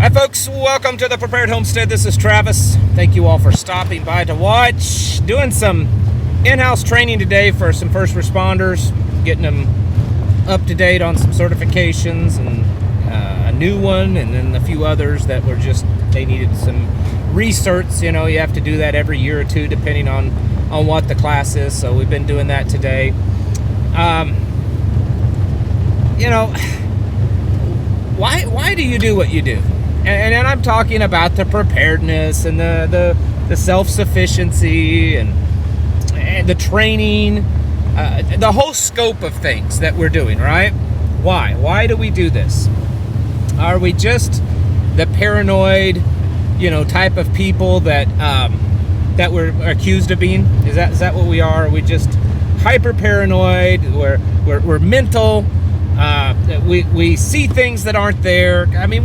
Hi folks, welcome to the Prepared Homestead. This is Travis. Thank you all for stopping by to watch. Doing some in-house training today for some first responders, getting them up to date on some certifications and a new one, and then a few others that were just, they needed some research. You know, you have to do that every year or two depending on what the class is. So we've been doing that today. You know, why do you do what you do? And I'm talking about the preparedness and the self-sufficiency and the training, the whole scope of things that we're doing, right? Why do we do this? Are we just the paranoid, you know, type of people that we're accused of being? Is that what we are? Are we just hyper paranoid? We're mental. We see things that aren't there. I mean,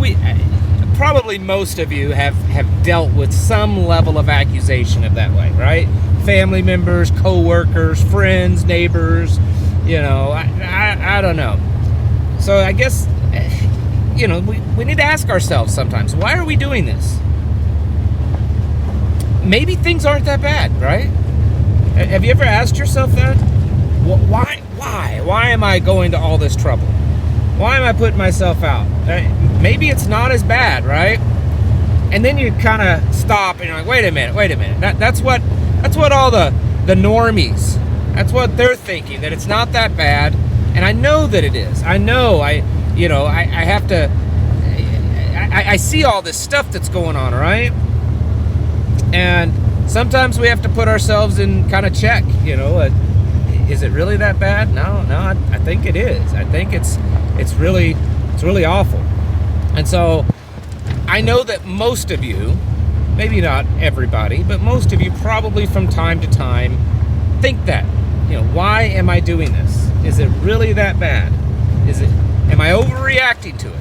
probably most of you have dealt with some level of accusation of that way, right? Family members, co-workers, friends, neighbors, you know, I don't know. So I guess, you know, we need to ask ourselves sometimes, why are we doing this? Maybe things aren't that bad, right? Have you ever asked yourself that? Why? Why am I going to all this trouble? Why am I putting myself out? Maybe it's not as bad, right? And then you kind of stop and you're like, wait a minute. That's what all the normies, that's what they're thinking, that it's not that bad. And I know that it is. I know, I have to, I see all this stuff that's going on, right? And sometimes we have to put ourselves in kind of check, you know, is it really that bad? No, I think it is. I think it's really awful. And so I know that most of you, maybe not everybody, but most of you probably from time to time think that, you know, why am I doing this? Is it really that bad? Am I overreacting to it?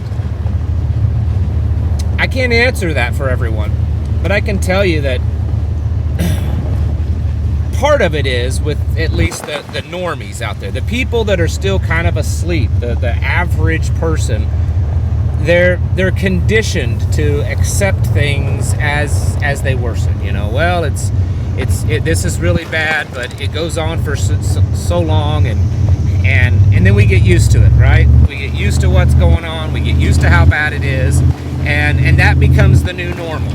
I can't answer that for everyone, but I can tell you that part of it is with at least the normies out there, the people that are still kind of asleep, the average person. They're conditioned to accept things as they worsen. You know, well, this is really bad, but it goes on for so long, and then we get used to it, right? We get used to what's going on. We get used to how bad it is, and that becomes the new normal.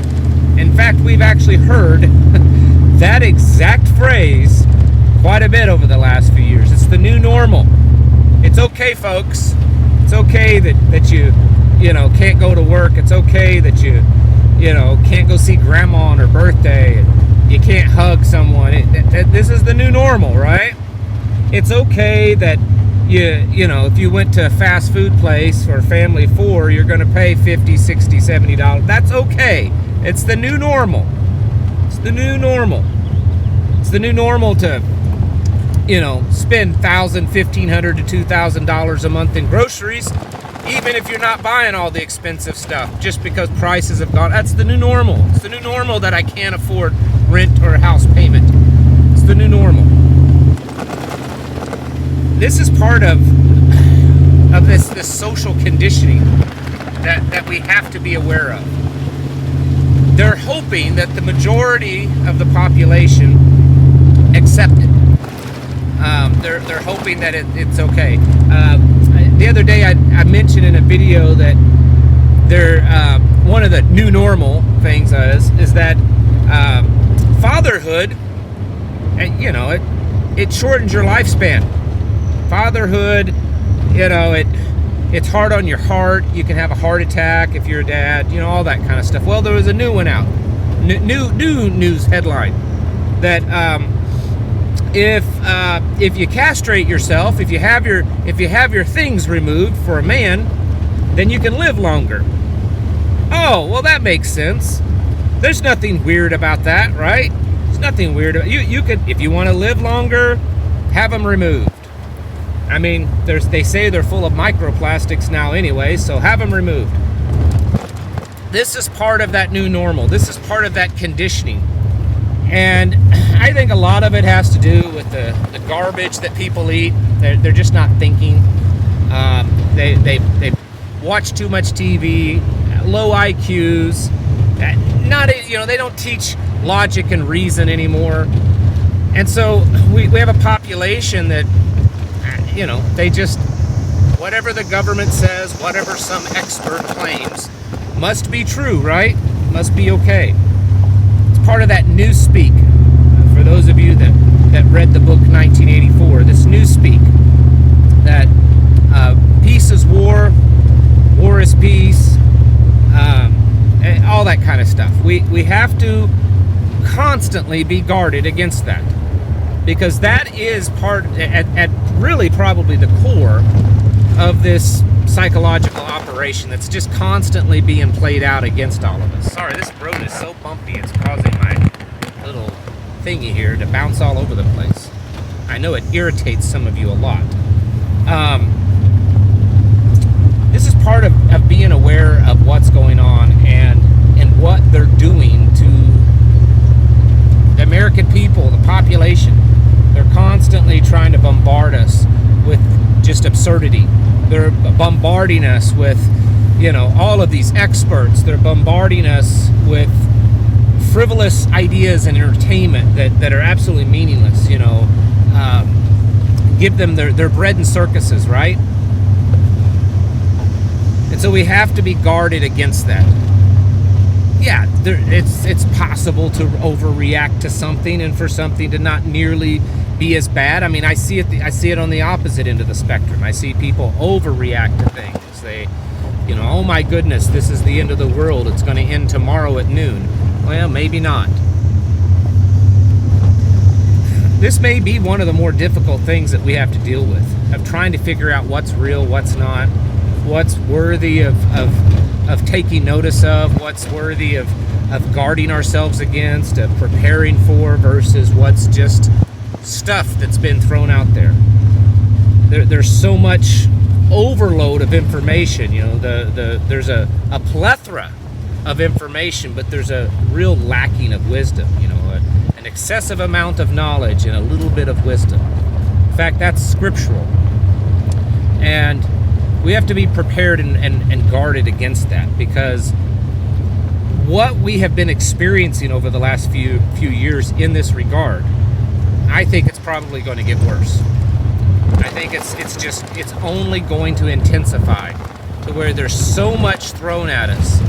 In fact, we've actually heard that exact phrase quite a bit over the last few years. It's the new normal. It's okay, folks. It's okay that you know, can't go to work. It's okay that you know, can't go see grandma on her birthday. You can't hug someone. This is the new normal, right? It's okay that you know, if you went to a fast food place for a family of four, you're going to pay $50, $60, $70. That's okay. It's the new normal. It's the new normal. It's the new normal to, you know, spend $1,000, $1,500 to $2,000 a month in groceries, even if you're not buying all the expensive stuff, just because prices have gone. That's the new normal. It's the new normal that I can't afford rent or a house payment. It's the new normal. This is part of this social conditioning that we have to be aware of. They're hoping that the majority of the population accept it. They're hoping that it's okay. The other day I mentioned in a video that one of the new normal things is that fatherhood, you know, it shortens your lifespan. Fatherhood, you know, it's hard on your heart. You can have a heart attack if you're a dad, you know, all that kind of stuff. Well, there was a new one out, new news headline that if you castrate yourself, if you have your things removed for a man, then you can live longer. Oh, well, that makes sense. There's nothing weird about that, right? There's nothing weird about you could, if you want to live longer, have them removed. I mean, they say they're full of microplastics now anyway, so have them removed. This is part of that new normal. This is part of that conditioning. And I think a lot of it has to do with the garbage that people eat. They're just not thinking. They watch too much TV. low IQs. They don't teach logic and reason anymore. And so we have a population that, they just, whatever the government says, whatever some expert claims, must be true, right? Must be okay. It's part of that Newspeak. For those of you that read the book 1984, this Newspeak, that peace is war, war is peace, and all that kind of stuff. We have to constantly be guarded against that, because that is part, at really probably the core of this psychological operation that's just constantly being played out against all of us. Sorry, this road is so bumpy, it's causing my little thingy here to bounce all over the place. I know it irritates some of you a lot. This is part of being aware of what's going on and what they're doing to the American people, the population. They're constantly trying to bombard us with just absurdity. They're bombarding us with, all of these experts. They're bombarding us with frivolous ideas and entertainment that are absolutely meaningless. Give them their bread and circuses, right? And so we have to be guarded against that. Yeah, it's possible to overreact to something and for something to not nearly be as bad. I mean, I see it on the opposite end of the spectrum. I see people overreact to things. They, oh my goodness, this is the end of the world. It's going to end tomorrow at noon. Well, maybe not. This may be one of the more difficult things that we have to deal with, of trying to figure out what's real, what's not, what's worthy of taking notice of, what's worthy of guarding ourselves against, of preparing for, versus what's just stuff that's been thrown out there. There's so much overload of information. There's a plethora of information, but there's a real lacking of wisdom. An excessive amount of knowledge and a little bit of wisdom. In fact, that's scriptural, and we have to be prepared and guarded against that, because what we have been experiencing over the last few years in this regard, I think it's probably going to get worse. I think it's only going to intensify to where there's so much thrown at us,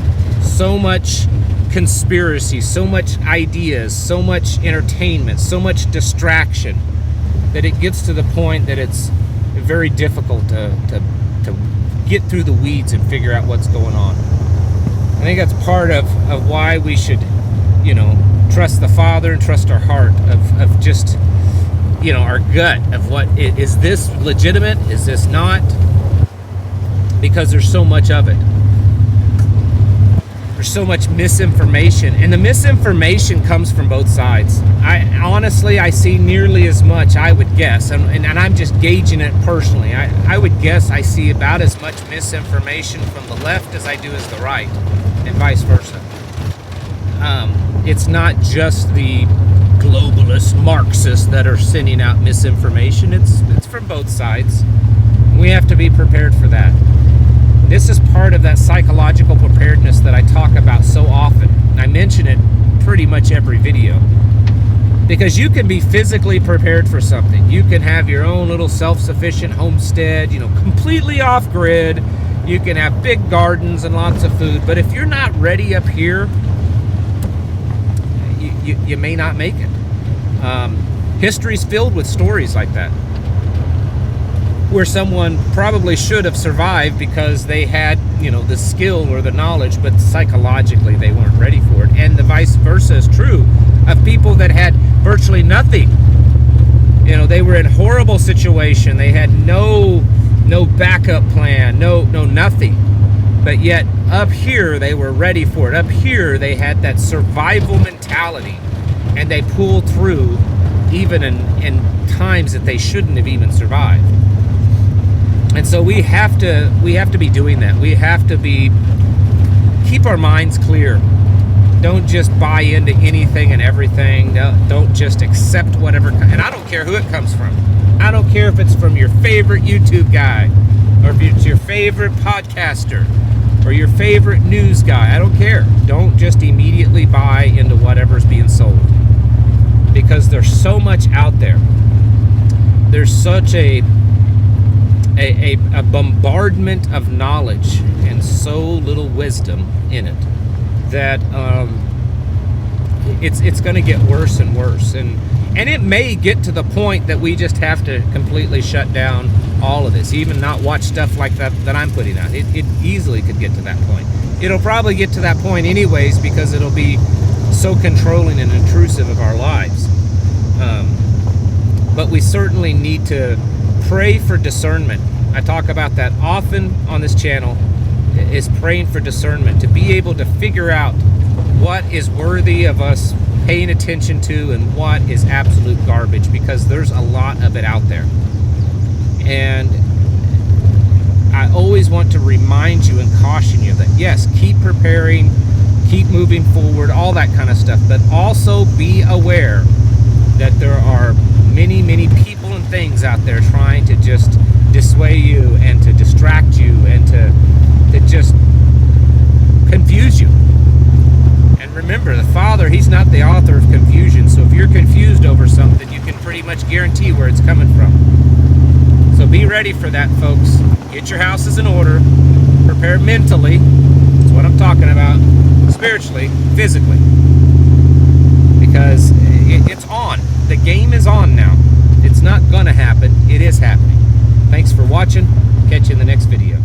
so much conspiracy, so much ideas, so much entertainment, so much distraction, that it gets to the point that it's very difficult to get through the weeds and figure out what's going on. I think that's part of why we should, trust the Father and trust our heart of just, our gut of what, is this legitimate? Is this not? Because there's so much of it. There's so much misinformation, and the misinformation comes from both sides. I see nearly as much, I would guess, and I'm just gauging it personally. I would guess I see about as much misinformation from the left as I do as the right, and vice versa. It's not just the globalist Marxists that are sending out misinformation. It's from both sides. We have to be prepared for that. This is part of that psychological preparedness that I talk about so often. I mention it pretty much every video. Because you can be physically prepared for something. You can have your own little self-sufficient homestead, completely off-grid. You can have big gardens and lots of food. But if you're not ready up here, you may not make it. History's filled with stories like that, where someone probably should have survived because they had, the skill or the knowledge, but psychologically they weren't ready for it. And the vice versa is true of people that had virtually nothing. They were in a horrible situation. They had no backup plan, no nothing. But yet up here they were ready for it. Up here they had that survival mentality, and they pulled through even in times that they shouldn't have even survived. And so we have to be doing that. We have to keep our minds clear. Don't just buy into anything and everything. Don't just accept whatever. And I don't care who it comes from. I don't care if it's from your favorite YouTube guy or if it's your favorite podcaster. or your favorite news guy. I don't care. Don't just immediately buy into whatever's being sold, because there's so much out there. There's such a bombardment of knowledge and so little wisdom in it that it's going to get worse and worse, and it may get to the point that we just have to completely shut down all of this, even not watch stuff like that I'm putting out. It easily could get to that point. It'll probably get to that point anyways, because it'll be so controlling and intrusive of our lives. But we certainly need to pray for discernment. I talk about that often on this channel, is praying for discernment, to be able to figure out what is worthy of us paying attention to and what is absolute garbage, because there's a lot of it out there. And I always want to remind you and caution you that yes, keep preparing, keep moving forward, all that kind of stuff, but also be aware that there are many, many people and things out there trying to just dissuade you and to distract you and to just confuse you. And remember, the Father, He's not the author of confusion, so if you're confused over something, you can pretty much guarantee where it's coming from. So be ready for that, folks. Get your houses in order. Prepare mentally. That's what I'm talking about. Spiritually, physically. Because it's on. The game is on now. It's not going to happen. It is happening. Thanks for watching. Catch you in the next video.